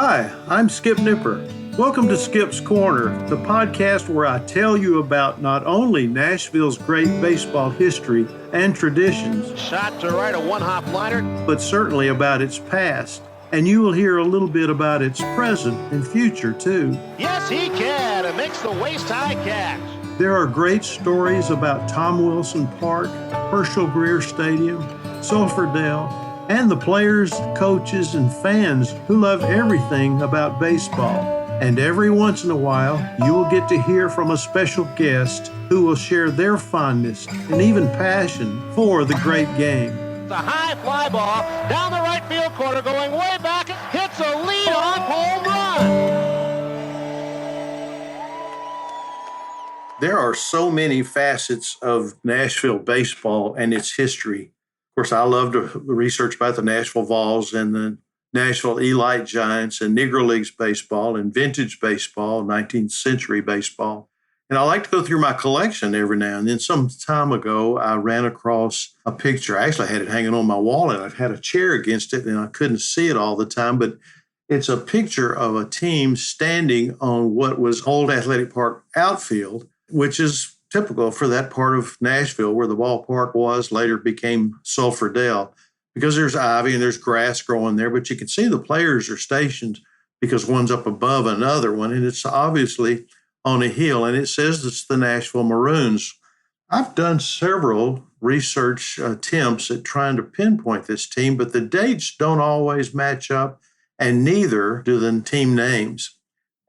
Hi, I'm Skip Nipper. Welcome to Skip's Corner, the podcast where I tell you about not only Nashville's great baseball history and traditions, shot to right, a one-hop liner, but certainly about its past. And you will hear a little bit about its present and future, too. Yes, he can. It makes the waist-high catch. There are great stories about Tom Wilson Park, Herschel Greer Stadium, Sulphur Dell, and the players, coaches, and fans who love everything about baseball. And every once in a while, you will get to hear from a special guest who will share their fondness and even passion for the great game. The high fly ball down the right field corner, going way back, hits a lead-off home run. There are so many facets of Nashville baseball and its history. Of course, I love to research about the Nashville Vols and the Nashville Elite Giants and Negro Leagues baseball and vintage baseball, 19th century baseball. And I like to go through my collection every now and then. Some time ago, I ran across a picture. Actually, I had it hanging on my wall, and I had a chair against it, and I couldn't see it all the time. But it's a picture of a team standing on what was Old Athletic Park outfield, which is typical for that part of Nashville where the ballpark was, later became Sulphur Dell, because there's ivy and there's grass growing there. But you can see the players are stationed because one's up above another one, and it's obviously on a hill, and it says it's the Nashville Maroons. I've done several research attempts at trying to pinpoint this team, but the dates don't always match up, and neither do the team names.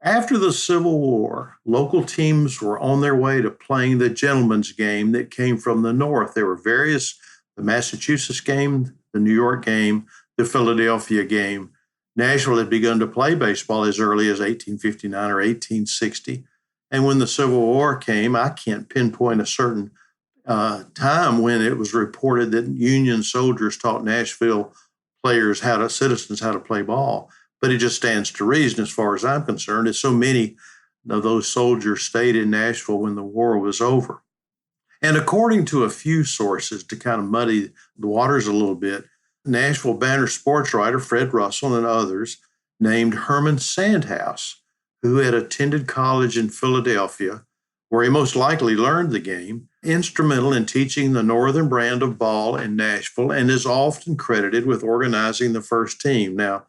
After the Civil War, local teams were on their way to playing the gentleman's game that came from the North. There were various, the Massachusetts game, the New York game, the Philadelphia game. Nashville had begun to play baseball as early as 1859 or 1860. And when the Civil War came, I can't pinpoint a certain time when it was reported that Union soldiers taught Nashville citizens how to play ball. But it just stands to reason as far as I'm concerned, as so many of those soldiers stayed in Nashville when the war was over. And according to a few sources, to kind of muddy the waters a little bit, Nashville Banner sports writer Fred Russell and others named Herman Sandhouse, who had attended college in Philadelphia, where he most likely learned the game, instrumental in teaching the northern brand of ball in Nashville, and is often credited with organizing the first team. Now,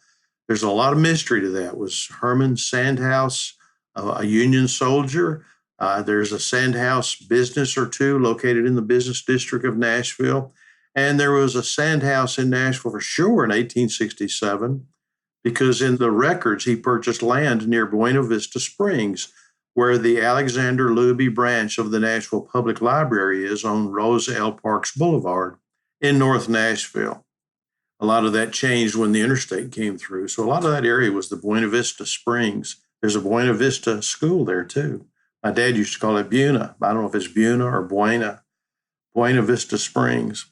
there's a lot of mystery to that. Was Herman Sandhouse a Union soldier? There's a Sandhouse business or two located in the business district of Nashville. And there was a Sandhouse in Nashville for sure in 1867, because in the records he purchased land near Buena Vista Springs, where the Alexander Luby branch of the Nashville Public Library is on Rosa L. Parks Boulevard in North Nashville. A lot of that changed when the interstate came through. So a lot of that area was the Buena Vista Springs. There's a Buena Vista school there too. My dad used to call it Buena. I don't know if it's Buena or Buena Vista Springs.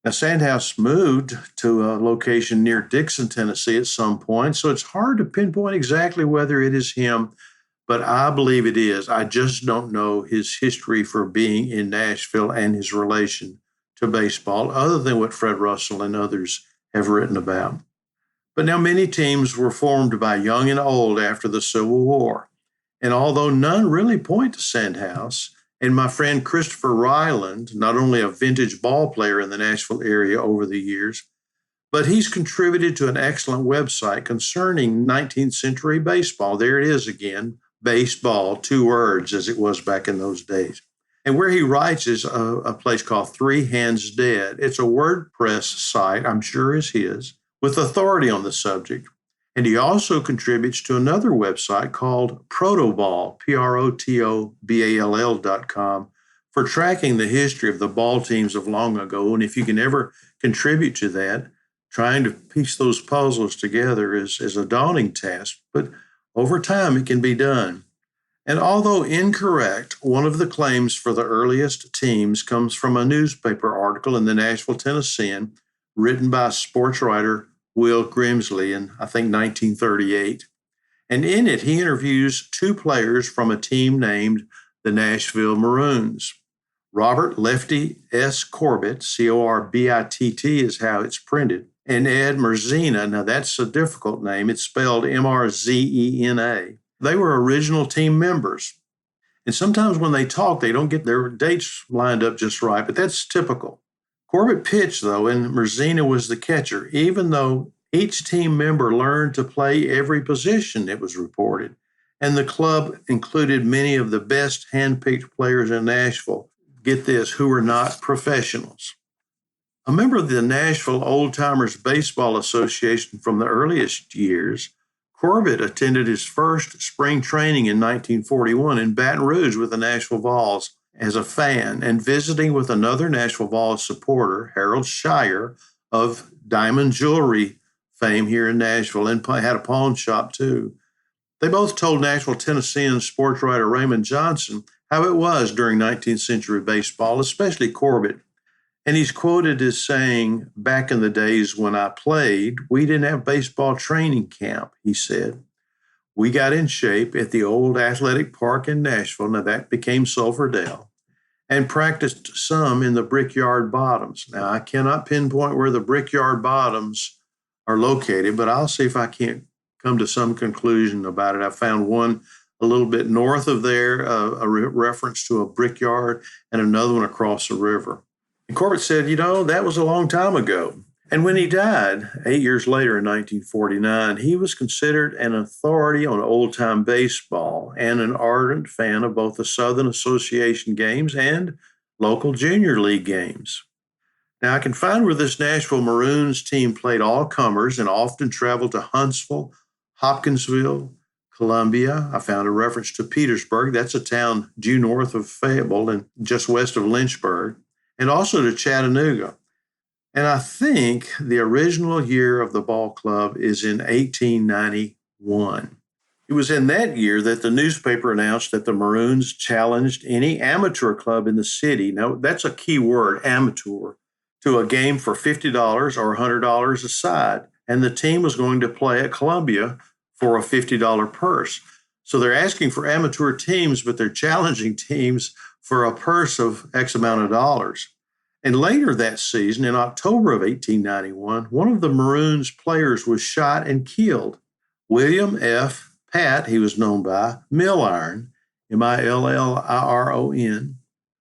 Now, Sandhouse moved to a location near Dixon, Tennessee at some point, so it's hard to pinpoint exactly whether it is him, but I believe it is. I just don't know his history for being in Nashville and his relation to baseball, other than what Fred Russell and others have written about. But now many teams were formed by young and old after the Civil War, and although none really point to Sandhouse, and my friend Christopher Ryland, not only a vintage ball player in the Nashville area over the years, but he's contributed to an excellent website concerning 19th century baseball. There it is again, baseball, 2 words, as it was back in those days. And where he writes is a place called Three Hands Dead. It's a WordPress site, I'm sure is his, with authority on the subject. And he also contributes to another website called Protoball, protoball.com, for tracking the history of the ball teams of long ago. And if you can ever contribute to that, trying to piece those puzzles together is a daunting task, but over time it can be done. And although incorrect, one of the claims for the earliest teams comes from a newspaper article in the Nashville Tennessean written by sports writer Will Grimsley in, I think, 1938. And in it, he interviews 2 players from a team named the Nashville Maroons. Robert Lefty S. Corbitt, Corbitt is how it's printed, and Ed Mrzena. Now, that's a difficult name. It's spelled Mrzena. They were original team members. And sometimes when they talk, they don't get their dates lined up just right, but that's typical. Corbitt pitched, though, and Mrzena was the catcher, even though each team member learned to play every position, it was reported. And the club included many of the best hand-picked players in Nashville, get this, who were not professionals. A member of the Nashville Old Timers Baseball Association from the earliest years, Corbitt attended his first spring training in 1941 in Baton Rouge with the Nashville Vols as a fan and visiting with another Nashville Vols supporter, Harold Shire of diamond jewelry fame here in Nashville, and had a pawn shop too. They both told Nashville Tennessean sports writer Raymond Johnson how it was during 19th century baseball, especially Corbitt. And he's quoted as saying, "Back in the days when I played, we didn't have baseball training camp," he said. "We got in shape at the old athletic park in Nashville," now that became Sulphurdale, "and practiced some in the Brickyard Bottoms." Now, I cannot pinpoint where the Brickyard Bottoms are located, but I'll see if I can't come to some conclusion about it. I found one a little bit north of there, a reference to a brickyard, and another one across the river. And Corbitt said, that was a long time ago. And when he died 8 years later in 1949, he was considered an authority on old-time baseball and an ardent fan of both the Southern Association games and local junior league games. Now, I can find where this Nashville Maroons team played all comers and often traveled to Huntsville, Hopkinsville, Columbia. I found a reference to Petersburg. That's a town due north of Fayetteville and just west of Lynchburg, and also to Chattanooga. And I think the original year of the ball club is in 1891. It was in that year that the newspaper announced that the Maroons challenged any amateur club in the city. Now, that's a key word, amateur, to a game for $50 or $100 a side. And the team was going to play at Columbia for a $50 purse. So they're asking for amateur teams, but they're challenging teams for a purse of X amount of dollars. And later that season, in October of 1891, one of the Maroons players was shot and killed. William F. Pat, he was known by, Milliron, Milliron,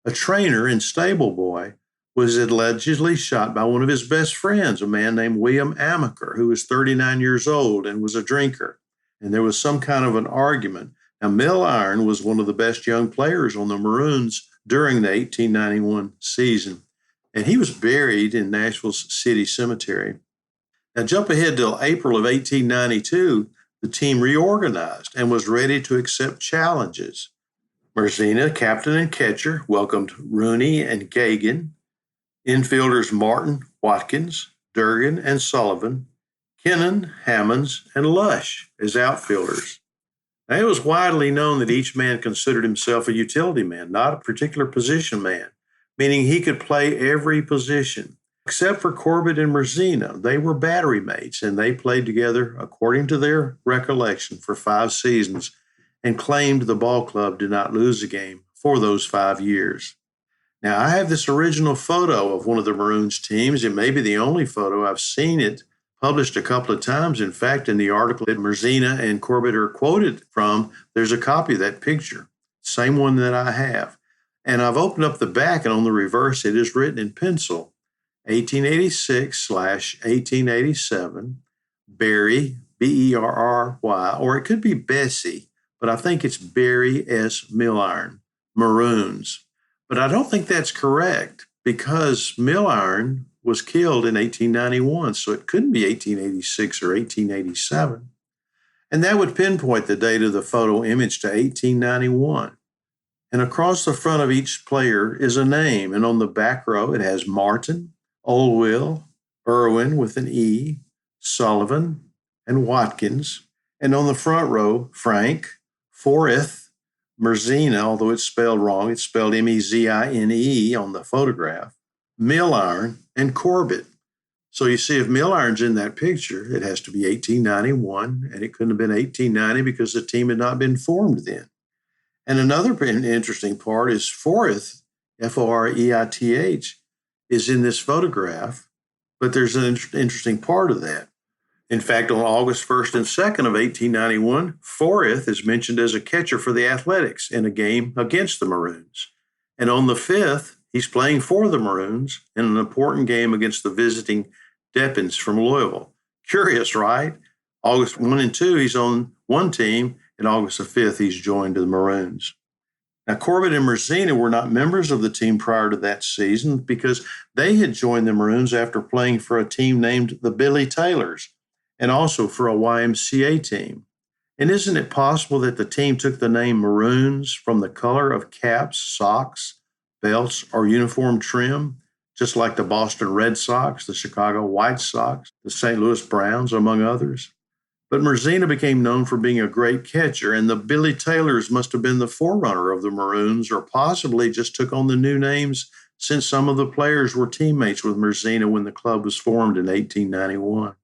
a trainer and stable boy, was allegedly shot by one of his best friends, a man named William Amaker, who was 39 years old and was a drinker. And there was some kind of an argument. Now, Milliron was one of the best young players on the Maroons during the 1891 season, and he was buried in Nashville's city cemetery. Now, jump ahead till April of 1892, the team reorganized and was ready to accept challenges. Mrzena, captain and catcher, welcomed Rooney and Gagan, infielders Martin, Watkins, Durgan, and Sullivan, Kennan, Hammonds, and Lush as outfielders. Now, it was widely known that each man considered himself a utility man, not a particular position man, meaning he could play every position. Except for Corbitt and Mrzena, they were battery mates, and they played together, according to their recollection, for 5 seasons, and claimed the ball club did not lose a game for those 5 years. Now, I have this original photo of one of the Maroons teams. It may be the only photo. I've seen it published a couple of times. In fact, in the article that Mrzena and Corbitt are quoted from, there's a copy of that picture, same one that I have. And I've opened up the back, and on the reverse, it is written in pencil, 1886/1887, Barry, Berry, or it could be Bessie, but I think it's Barry S. Milliron, Maroons. But I don't think that's correct because Milliron was killed in 1891, so it couldn't be 1886 or 1887. And that would pinpoint the date of the photo image to 1891. And across the front of each player is a name, and on the back row it has Martin, Olwill, Irwin with an E, Sullivan, and Watkins. And on the front row, Frank, Forrest, Mrzena, although it's spelled wrong, it's spelled Mezine on the photograph, Milliron, and Corbitt. So you see, if Milliron's in that picture, it has to be 1891, and it couldn't have been 1890 because the team had not been formed then. And another interesting part is Forrest, Foreith, is in this photograph, But there's an interesting part of that. In fact, on August 1st and 2nd of 1891, Forrest is mentioned as a catcher for the Athletics in a game against the Maroons. And on the 5th, he's playing for the Maroons in an important game against the visiting Deppins from Louisville. Curious, right? August 1 and 2, he's on one team, and August the 5th, he's joined the Maroons. Now, Corbitt and Mrzena were not members of the team prior to that season because they had joined the Maroons after playing for a team named the Billy Taylors, and also for a YMCA team. And isn't it possible that the team took the name Maroons from the color of caps, socks, belts, or uniform trim, just like the Boston Red Sox, the Chicago White Sox, the St. Louis Browns, among others? But Mrzena became known for being a great catcher, and the Billy Taylors must have been the forerunner of the Maroons, or possibly just took on the new names since some of the players were teammates with Mrzena when the club was formed in 1891.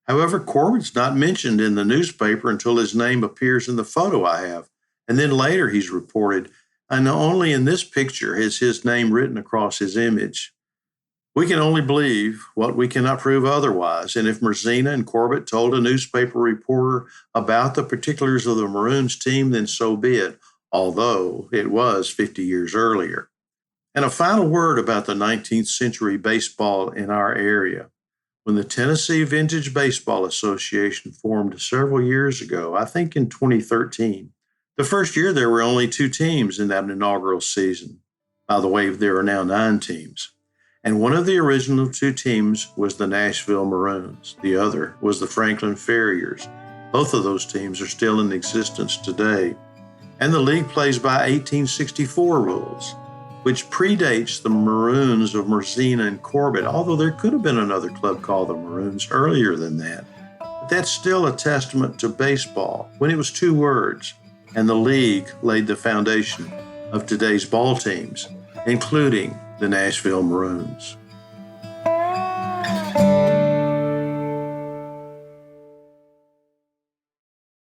However, Corbitt's not mentioned in the newspaper until his name appears in the photo I have. And then later he's reported, and only in this picture is his name written across his image. We can only believe what we cannot prove otherwise. And if Mrzena and Corbitt told a newspaper reporter about the particulars of the Maroons team, then so be it, although it was 50 years earlier. And a final word about the 19th century baseball in our area. When the Tennessee Vintage Baseball Association formed several years ago, I think in 2013, the first year there were only 2 teams in that inaugural season. By the way, there are now 9 teams. And one of the original 2 teams was the Nashville Maroons. The other was the Franklin Farriers. Both of those teams are still in existence today. And the league plays by 1864 rules, which predates the Maroons of Mrzena and Corbitt, although there could have been another club called the Maroons earlier than that. But that's still a testament to baseball, when it was 2 words, and the league laid the foundation of today's ball teams, including the Nashville Maroons.